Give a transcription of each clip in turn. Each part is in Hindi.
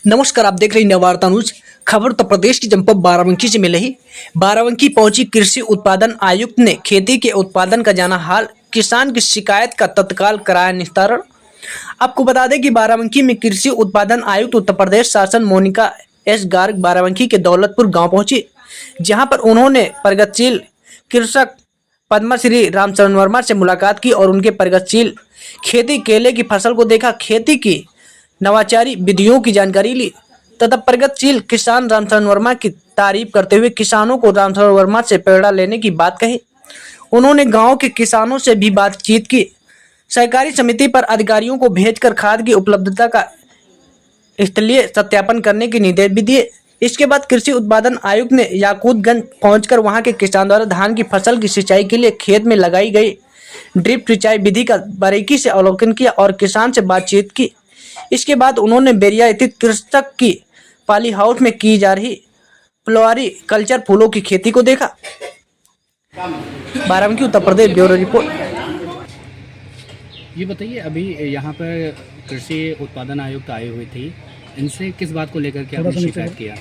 नमस्कार, आप देख रहे हैं नववार्ता न्यूज। खबर उत्तर प्रदेश की जनपद बाराबंकी से मिल रही। बाराबंकी पहुंची कृषि उत्पादन आयुक्त ने खेती के उत्पादन का जाना हाल, किसान की शिकायत का तत्काल कराया निस्तारण। आपको बता दें कि बाराबंकी में कृषि उत्पादन आयुक्त उत्तर प्रदेश शासन मोनिका एस गार्ग बाराबंकी के दौलतपुर गांव पहुंची, जहां पर उन्होंने प्रगतिशील कृषक पद्मश्री रामचरण वर्मा से मुलाकात की और उनके प्रगतिशील खेती केले की फसल को देखा, खेती की नवाचारी विधियों की जानकारी ली तथा प्रगतिशील किसान रामचरण वर्मा की तारीफ करते हुए किसानों को रामचरण वर्मा से प्रेरणा लेने की बात कही। उन्होंने गांव के किसानों से भी बातचीत की, सहकारी समिति पर अधिकारियों को भेजकर खाद की उपलब्धता का स्थलीय सत्यापन करने के निर्देश भी दिए। इसके बाद कृषि उत्पादन आयुक्त ने याकूतगंज पहुंचकर वहां के किसान द्वारा धान की फसल की सिंचाई के लिए खेत में लगाई गई ड्रिप सिंचाई विधि का बारीकी से अवलोकन किया और किसान से बातचीत की। इसके बाद उन्होंने बेरिया स्थित कृषक की पाली हाउस में की जा रही फ्लोरी कल्चर फूलों की खेती को देखा। Barabanki Uttar Pradesh bureau report. ये बताइए, अभी यहाँ पर कृषि उत्पादन आयुक्त आए हुए थे, इनसे किस बात को लेकर के आपने शिकायत किया?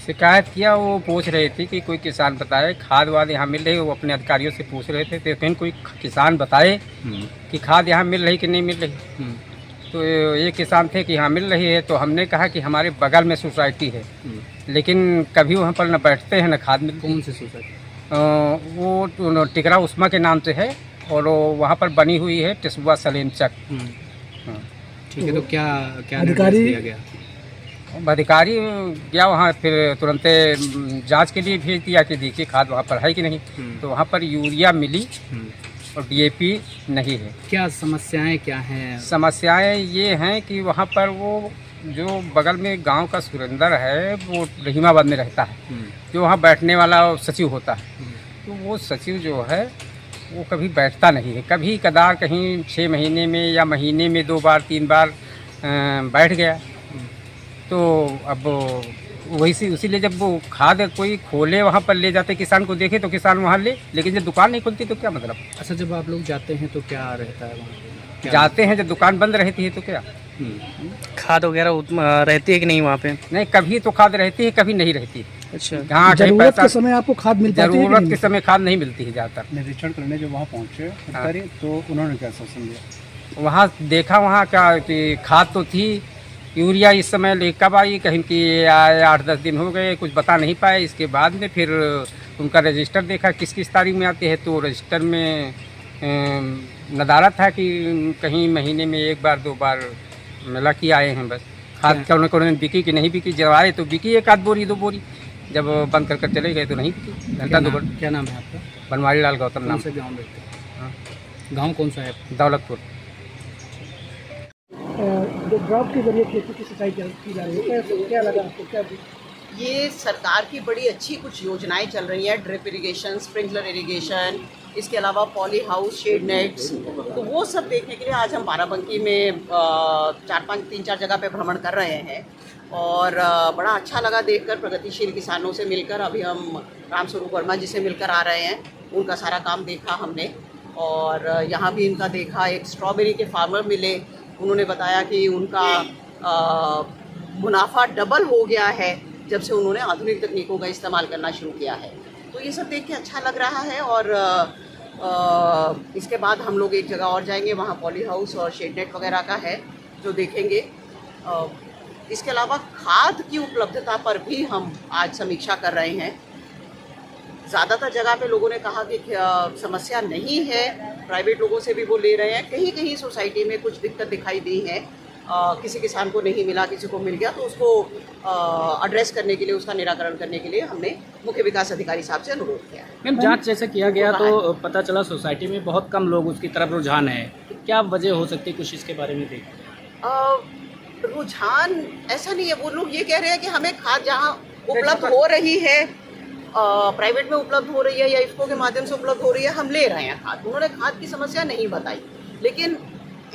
शिकायत किया, वो पूछ रहे थे कि कोई किसान बताए खाद वाद यहाँ मिल रही है। वो अपने अधिकारियों से पूछ रहे थे तो कहीं कोई किसान बताए कि खाद यहाँ मिल रही कि नहीं मिल रही। तो ये किसान थे कि यहाँ मिल रही है। तो हमने कहा कि हमारे बगल में सोसाइटी है, लेकिन कभी वहाँ पर न बैठते हैं न खाद मिलती। कौन सी सोसाइटी? वो टिकरा उस्मा के नाम से है और वहाँ पर बनी हुई है टिस्बुआ सलीम चक। ठीक है, तो क्या क्या अधिकारी दिया गया? अधिकारी गया वहाँ, फिर तुरंत जांच के लिए भेज दिया कि देखिए खाद वहाँ पर है कि नहीं। तो वहाँ पर यूरिया मिली और डीएपी नहीं है। क्या समस्याएं क्या हैं? समस्याएं ये हैं कि वहाँ पर वो जो बगल में गांव का सुरेंद्र है, वो रहीमाबाद में रहता है, जो वहाँ बैठने वाला सचिव होता है। तो वो सचिव जो है वो कभी बैठता नहीं है। कभी कदार कहीं 6 महीने में या महीने में 2 बार 3 बार बैठ गया। तो अब वही से इसीलिए जब वो खाद कोई खोले वहाँ पर ले जाते किसान को देखे तो किसान वहाँ ले, लेकिन जब दुकान नहीं खुलती तो क्या मतलब। अच्छा, जब आप लोग जाते हैं तो क्या रहता है वहाँ? जाते हैं जब दुकान बंद रहती है तो क्या खाद वगैरह रहती है कि नहीं वहाँ पे? नहीं, कभी तो खाद रहती है, कभी नहीं रहती है। अच्छा, हाँ, जरूरत के समय आपको खाद मिलती है? जरूरत के समय खाद नहीं मिलती है ज़्यादातर। निरीक्षण करने जब वहाँ पहुँचे अधिकारी, तो उन्होंने क्या आश्वासन दिया? वहाँ देखा, वहाँ क्या कि खाद तो थी, यूरिया इस समय ले कब आई, कहीं कि 8-10 दिन हो गए, कुछ बता नहीं पाए। इसके बाद में फिर उनका रजिस्टर देखा किस किस तारीख में आती है, तो रजिस्टर में नदारत था कि कहीं महीने में 1 बार 2 बार मिला कि आए हैं। बस खाद कौन बिकी कि नहीं बिकी। जब आए तो बिकी 1 आध बोरी 2 बोरी, जब बंद कर चले गए तो नहीं बिकी। घंटा 2 घंटा। क्या नाम है आपका? बनवारी लाल गौतम नाम से गाँव में रहते हैं? गाँव कौन सा है? दौलतपुर। जो ड्रॉप के जरिए खेती की सिंचाई की जा रही है, क्या लगा आपको? क्या ये सरकार की बड़ी अच्छी कुछ योजनाएं चल रही हैं, ड्रिप इरिगेशन, स्प्रिंकलर इरिगेशन, इसके अलावा पॉली हाउस, शेड नेट्स। तो वो सब देखने के लिए आज हम बाराबंकी में 3-4 जगह पे भ्रमण कर रहे हैं और बड़ा अच्छा लगा देखकर। प्रगतिशील किसानों से मिलकर अभी हम रामस्वरूप वर्मा जी से मिलकर आ रहे हैं। उनका सारा काम देखा हमने और यहाँ भी इनका देखा। एक स्ट्रॉबेरी के फार्मर मिले, उन्होंने बताया कि उनका मुनाफा डबल हो गया है जब से उन्होंने आधुनिक तकनीकों का इस्तेमाल करना शुरू किया है। तो ये सब देख के अच्छा लग रहा है। और इसके बाद हम लोग एक जगह और जाएंगे, वहाँ पॉली हाउस और शेड नेट वगैरह का है जो देखेंगे। इसके अलावा खाद की उपलब्धता पर भी हम आज समीक्षा कर रहे हैं। ज़्यादातर जगह पे लोगों ने कहा कि समस्या नहीं है, प्राइवेट लोगों से भी वो ले रहे हैं। कहीं कहीं सोसाइटी में कुछ दिक्कत दिखाई दी है, किसी किसान को नहीं मिला, किसी को मिल गया, तो उसको एड्रेस करने के लिए, उसका निराकरण करने के लिए हमने मुख्य विकास अधिकारी साहब से अनुरोध किया है। मैम, जांच जैसे किया गया तो पता चला सोसाइटी में बहुत कम लोग उसकी तरफ रुझान है, क्या वजह हो सकती है? कुछ इसके बारे में देखिए। रुझान ऐसा नहीं है, वो लोग ये कह रहे हैं कि हमें खाद जहाँ उपलब्ध हो रही है, प्राइवेट में उपलब्ध हो रही है या इफ्को के माध्यम से उपलब्ध हो रही है, हम ले रहे हैं खाद। उन्होंने खाद की समस्या नहीं बताई, लेकिन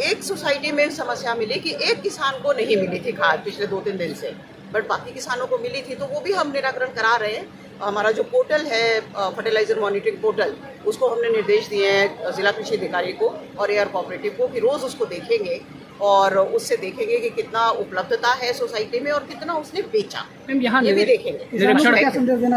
एक सोसाइटी में समस्या मिली कि एक किसान को नहीं मिली थी खाद पिछले 2-3 दिन से, बट बाकी किसानों को मिली थी। तो वो भी हम निराकरण करा रहे हैं। हमारा जो पोर्टल है फर्टिलाइजर मॉनिटरिंग पोर्टल, उसको हमने निर्देश दिए हैं जिला कृषि अधिकारी को और एआर कोऑपरेटिव को कि रोज़ उसको देखेंगे और उससे देखेंगे कि कितना उपलब्धता है सोसाइटी में और कितना उसने बेचा, मैम यहाँ ये भी देखेंगे। किसानों को क्या संदेश देना